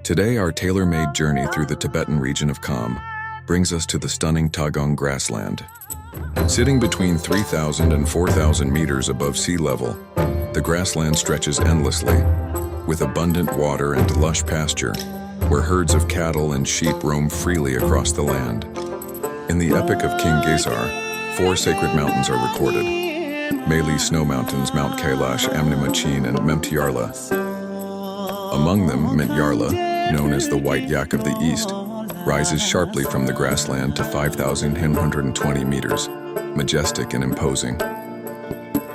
Today, our tailor-made journey through the Tibetan region of Kham brings us to the stunning Tagong Grassland. Sitting between 3,000 and 4,000 meters above sea level, the grassland stretches endlessly, with abundant water and lush pasture, where herds of cattle and sheep roam freely across the land. In the Epic of King Gesar, 4 sacred mountains are recorded: Meili Snow Mountains, Mount Kailash, Amne Machin, and Mt Yarla. Among them, Mt Yarla, known as the White Yak of the East, rises sharply from the grassland to 5,120 meters, majestic and imposing.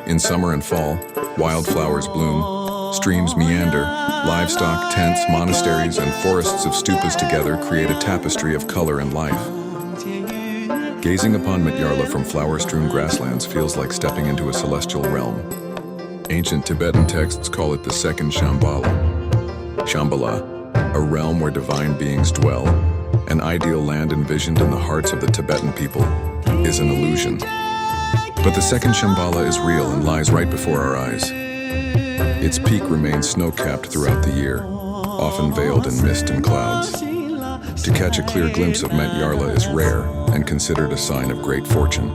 In summer and fall, wildflowers bloom, streams meander, livestock, tents, monasteries, and forests of stupas together create a tapestry of color and life. Gazing upon Mt Yarla from flower-strewn grasslands feels like stepping into a celestial realm. Ancient Tibetan texts call it the second Shambhala. Shambhala, a realm where divine beings dwell, an ideal land envisioned in the hearts of the Tibetan people, is an illusion. But the second Shambhala is real and lies right before our eyes. Its peak remains snow-capped throughout the year, often veiled in mist and clouds. To catch a clear glimpse of Mt Yarla is rare and considered a sign of great fortune.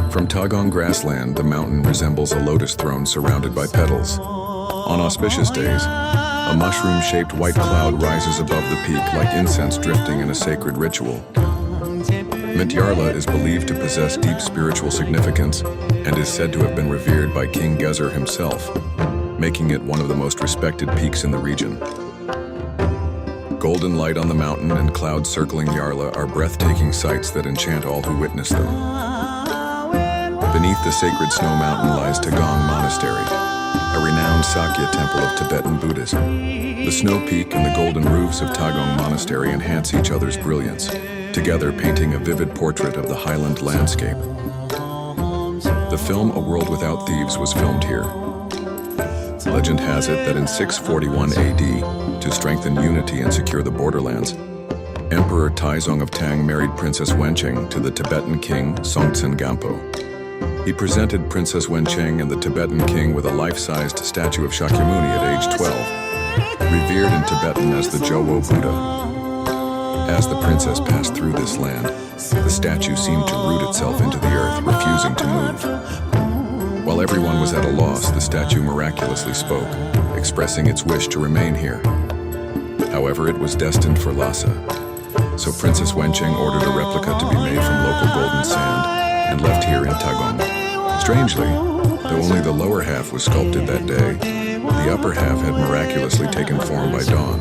From Tagong Grassland, the mountain resembles a lotus throne surrounded by petals. On auspicious days, a mushroom-shaped white cloud rises above the peak like incense drifting in a sacred ritual. Mt Yarla is believed to possess deep spiritual significance and is said to have been revered by King Gesar himself, making it one of the most respected peaks in the region. Golden light on the mountain and clouds circling Yarla are breathtaking sights that enchant all who witness them. Beneath the sacred snow mountain lies Tagong Monastery, a renowned Sakya temple of Tibetan Buddhism. The snow peak and the golden roofs of Tagong Monastery enhance each other's brilliance, together painting a vivid portrait of the highland landscape. The film A World Without Thieves was filmed here. Legend has it that in 641 AD, to strengthen unity and secure the borderlands, Emperor Taizong of Tang married Princess Wencheng to the Tibetan king Songtsen Gampo. He presented Princess Wencheng and the Tibetan king with a life-sized statue of Shakyamuni at age 12, revered in Tibetan as the Jowo Buddha. As the princess passed through this land, the statue seemed to root itself into the earth, refusing to move. While everyone was at a loss, the statue miraculously spoke, expressing its wish to remain here. However, it was destined for Lhasa, so Princess Wencheng ordered a replica to be made from local golden sand and left here in Tagong. Strangely, though only the lower half was sculpted that day, the upper half had miraculously taken form by dawn.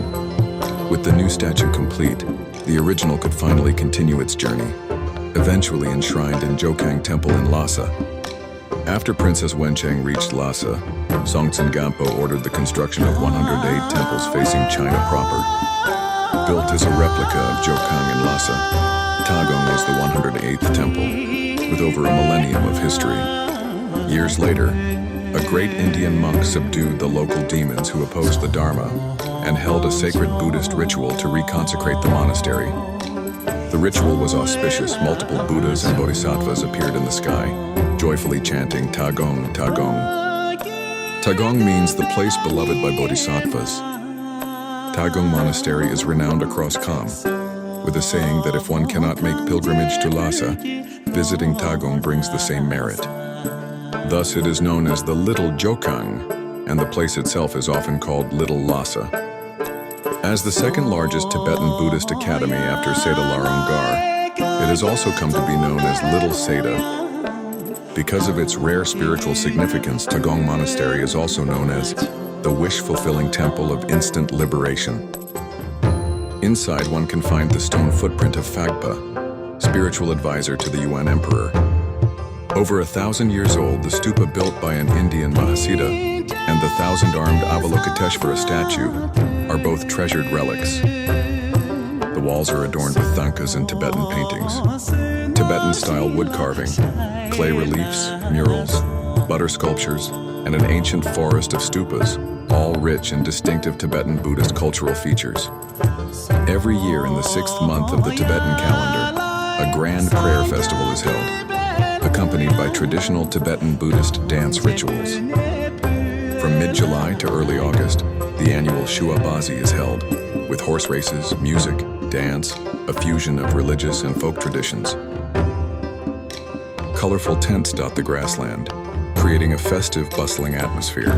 With the new statue complete, the original could finally continue its journey, eventually enshrined in Jokang Temple in Lhasa. After Princess Wencheng reached Lhasa, Songtsen Gampo ordered the construction of 108 temples facing China proper. Built as a replica of Jokang in Lhasa, Tagong was the 108th temple, with over a millennium of history. Years later, a great Indian monk subdued the local demons who opposed the Dharma and held a sacred Buddhist ritual to reconsecrate the monastery. The ritual was auspicious. Multiple Buddhas and Bodhisattvas appeared in the sky, joyfully chanting Tagong, Tagong. Tagong means the place beloved by Bodhisattvas. Tagong Monastery is renowned across Kham, with a saying that if one cannot make pilgrimage to Lhasa, visiting Tagong brings the same merit. Thus it is known as the Little Jokang, and the place itself is often called Little Lhasa. As the second largest Tibetan Buddhist academy after Seda-Larong Gar, it has also come to be known as Little Seda. Because of its rare spiritual significance, Tagong Monastery is also known as the wish-fulfilling temple of instant liberation. Inside, one can find the stone footprint of Phagpa, spiritual advisor to the Yuan emperor. Over 1,000 years old, the stupa built by an Indian Mahasiddha and the 1,000-armed Avalokiteshvara statue are both treasured relics. The walls are adorned with thangkas and Tibetan paintings, Tibetan-style wood carving, clay reliefs, murals, butter sculptures, and an ancient forest of stupas, all rich in distinctive Tibetan Buddhist cultural features. Every year in the 6th month of the Tibetan calendar, a grand prayer festival is held, accompanied by traditional Tibetan Buddhist dance rituals. From mid-July to early August, the annual Shuabazi is held, with horse races, music, dance, a fusion of religious and folk traditions. Colorful tents dot the grassland, creating a festive, bustling atmosphere.